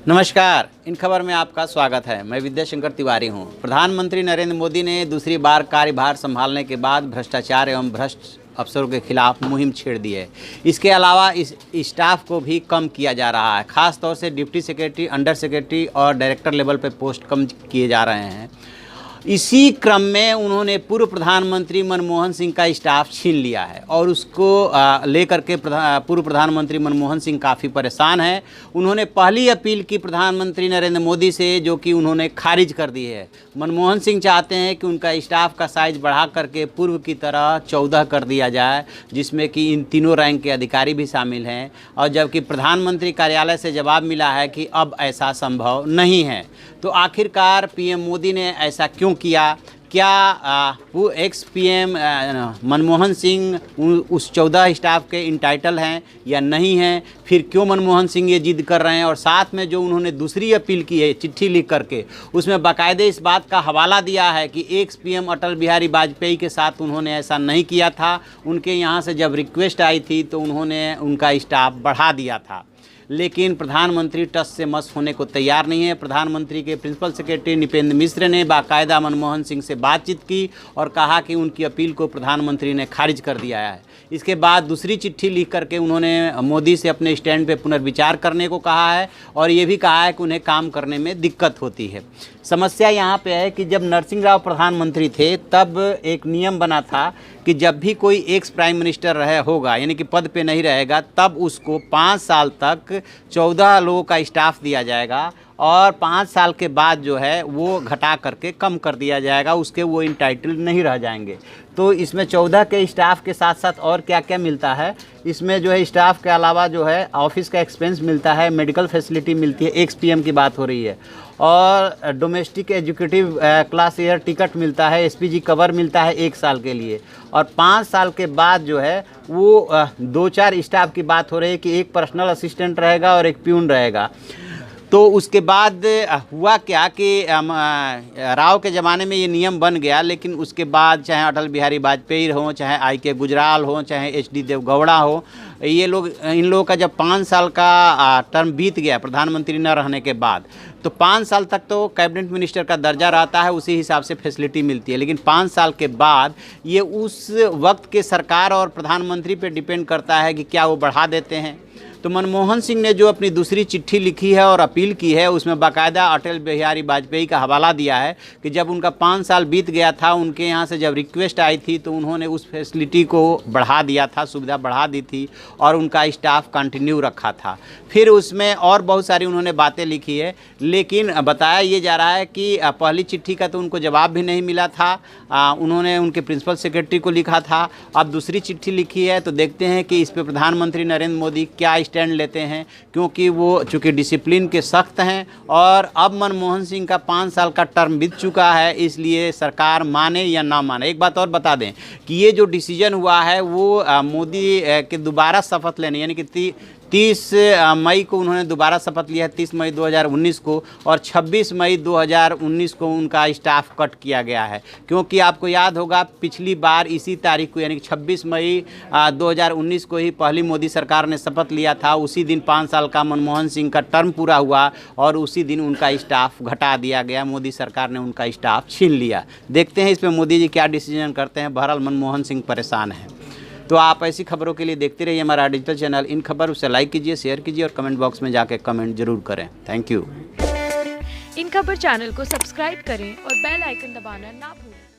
नमस्कार, इन खबर में आपका स्वागत है। मैं विद्याशंकर तिवारी हूं। प्रधानमंत्री नरेंद्र मोदी ने दूसरी बार कार्यभार संभालने के बाद भ्रष्टाचार एवं भ्रष्ट अफसरों के खिलाफ मुहिम छेड़ दी है। इसके अलावा इस स्टाफ को भी कम किया जा रहा है। खास तौर से डिप्टी सेक्रेटरी, अंडर सेक्रेटरी और डायरेक्टर लेवल पर पोस्ट कम किए जा रहे हैं। इसी क्रम में उन्होंने पूर्व प्रधानमंत्री मनमोहन सिंह का स्टाफ छीन लिया है और उसको लेकर के पूर्व प्रधानमंत्री मनमोहन सिंह काफ़ी परेशान हैं। उन्होंने पहली अपील की प्रधानमंत्री नरेंद्र मोदी से, जो कि उन्होंने खारिज कर दी है। मनमोहन सिंह चाहते हैं कि उनका स्टाफ का साइज बढ़ा करके पूर्व की तरह 14 कर दिया जाए, जिसमें कि इन तीनों रैंक के अधिकारी भी शामिल हैं। और जबकि प्रधानमंत्री कार्यालय से जवाब मिला है कि अब ऐसा संभव नहीं है। तो आखिरकार पीएम मोदी ने ऐसा क्यों किया? क्या वो एक्स पीएम मनमोहन सिंह उस 14 स्टाफ के इंटाइटल हैं या नहीं हैं? फिर क्यों मनमोहन सिंह ये जिद कर रहे हैं? और साथ में जो उन्होंने दूसरी अपील की है चिट्ठी लिख करके, उसमें बाकायदे इस बात का हवाला दिया है कि एक्स पीएम अटल बिहारी वाजपेयी के साथ उन्होंने ऐसा नहीं किया था। उनके यहाँ से जब रिक्वेस्ट आई थी तो उन्होंने उनका स्टाफ बढ़ा दिया था। लेकिन प्रधानमंत्री टस से मस होने को तैयार नहीं है। प्रधानमंत्री के प्रिंसिपल सेक्रेटरी निपेंद्र मिश्र ने बाकायदा मनमोहन सिंह से बातचीत की और कहा कि उनकी अपील को प्रधानमंत्री ने खारिज कर दिया है। इसके बाद दूसरी चिट्ठी लिख करके उन्होंने मोदी से अपने स्टैंड पे पुनर्विचार करने को कहा है और ये भी कहा है कि उन्हें काम करने में दिक्कत होती है। समस्या यहाँ पे है कि जब नरसिंह राव प्रधानमंत्री थे तब एक नियम बना था कि जब भी कोई एक्स प्राइम मिनिस्टर रहे होगा, यानी कि पद पे नहीं रहेगा, तब उसको 5 साल तक 14 लोगों का स्टाफ दिया जाएगा और 5 साल के बाद जो है वो घटा करके कम कर दिया जाएगा, उसके वो इंटाइटल नहीं रह जाएंगे। तो इसमें 14 के स्टाफ के साथ साथ और क्या क्या मिलता है? इसमें जो है स्टाफ के अलावा जो है ऑफिस का एक्सपेंस मिलता है, मेडिकल फैसिलिटी मिलती है, एक्स पीएम की बात हो रही है, और domestic educative class air ticket मिलता है, एसपीजी कवर मिलता है 1 साल के लिए। और 5 साल के बाद जो है वो 2-4 स्टाफ की बात हो रही है कि एक पर्सनल असिस्टेंट रहेगा और एक प्यून रहेगा। तो उसके बाद हुआ क्या कि राव के ज़माने में ये नियम बन गया, लेकिन उसके बाद चाहे अटल बिहारी वाजपेयी हो, चाहे आई.के. गुजराल हो, चाहे एच.डी. देवगौड़ा हो, ये लोग, इन लोगों का जब 5 साल का टर्म बीत गया प्रधानमंत्री न रहने के बाद, तो 5 साल तक तो कैबिनेट मिनिस्टर का दर्जा रहता है, उसी हिसाब से फैसिलिटी मिलती है। लेकिन 5 साल के बाद ये उस वक्त के सरकार और प्रधानमंत्री पे डिपेंड करता है कि क्या वो बढ़ा देते हैं। तो मनमोहन सिंह ने जो अपनी दूसरी चिट्ठी लिखी है और अपील की है, उसमें बाकायदा अटल बिहारी वाजपेयी का हवाला दिया है कि जब उनका 5 साल बीत गया था, उनके यहाँ से जब रिक्वेस्ट आई थी तो उन्होंने उस फैसिलिटी को बढ़ा दिया था, सुविधा बढ़ा दी थी और उनका स्टाफ कंटिन्यू रखा था। फिर उसमें और बहुत सारी उन्होंने बातें लिखी है, लेकिन बताया ये जा रहा है कि पहली चिट्ठी का तो उनको जवाब भी नहीं मिला था, उन्होंने उनके प्रिंसिपल सेक्रेटरी को लिखा था। अब दूसरी चिट्ठी लिखी है तो देखते हैं कि इस पर प्रधानमंत्री नरेंद्र मोदी क्या स्टैंड लेते हैं, क्योंकि वो चूँकि डिसिप्लिन के सख्त हैं और अब मनमोहन सिंह का 5 साल का टर्म बीत चुका है, इसलिए सरकार माने या ना माने। एक बात और बता दें कि ये जो डिसीजन हुआ है वो मोदी के दोबारा शपथ लेने, यानी कि 30 मई को उन्होंने दोबारा शपथ लिया है, 30 मई 2019 को, और 26 मई 2019 को उनका स्टाफ कट किया गया है। क्योंकि आपको याद होगा पिछली बार इसी तारीख को, यानी कि 26 मई 2019 को ही पहली मोदी सरकार ने शपथ लिया था। उसी दिन 5 साल का मनमोहन सिंह का टर्म पूरा हुआ और उसी दिन उनका स्टाफ घटा दिया गया, मोदी सरकार ने उनका स्टाफ छीन लिया। देखते हैं इसमें मोदी जी क्या डिसीजन करते हैं। बहरहाल मनमोहन सिंह परेशान हैं। तो आप ऐसी खबरों के लिए देखते रहिए हमारा डिजिटल चैनल इन खबर। उसे लाइक कीजिए, शेयर कीजिए और कमेंट बॉक्स में जाके कमेंट जरूर करें। Thank you. इन खबर चैनल को सब्सक्राइब करें और बेल आइकन दबाना ना भूलें।